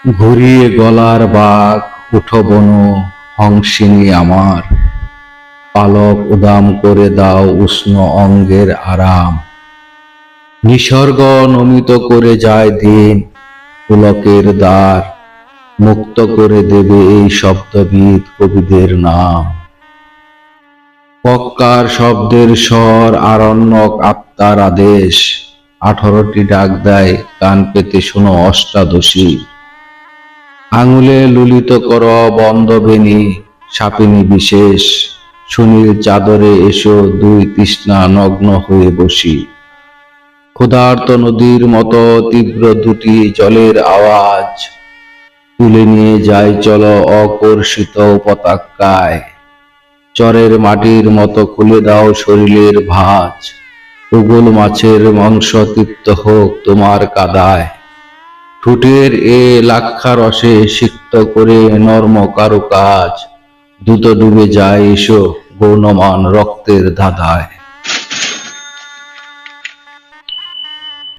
ঘুরিয়ে গলার বাঘ উঠো বনো হংসিনী আমার, পালক উদাম করে দাও উষ্ণ অঙ্গের আরাম। নিসর্গ নমিত করে যায় দিন, পুলকের দ্বার মুক্ত করে দেবে এই শব্দবিদ কবিদের নাম। পক্কার শব্দের স্বর আরণ্যক আত্মার আদেশ, 18টি ডাক দেয় কান পেতে শোনো অষ্টাদশী। আঙুলে লুলিত কর বন্ধ বেনি সাপিনী বিশেষ, সুনীল চাদরে এসো দুই তৃষ্ণা নগ্ন হয়ে বসি। ক্ষুধার্ত নদীর মতো তীব্র দুটি জলের আওয়াজ, তুলে নিয়ে যায় চলো অকর্ষিত পতাকায়। চরের মাটির মতো খুলে দাও শরীরের ভাঁজ, উগুল মাছের মাংস তৃপ্ত হোক তোমার কাদায়। ঠোঁটের এ লাক্ষা রসে সিক্ত করে নর্ম কারুকাজ, দ্রুত ডুবে যায় এসো গৌণমান রক্তের ধাঁধায়।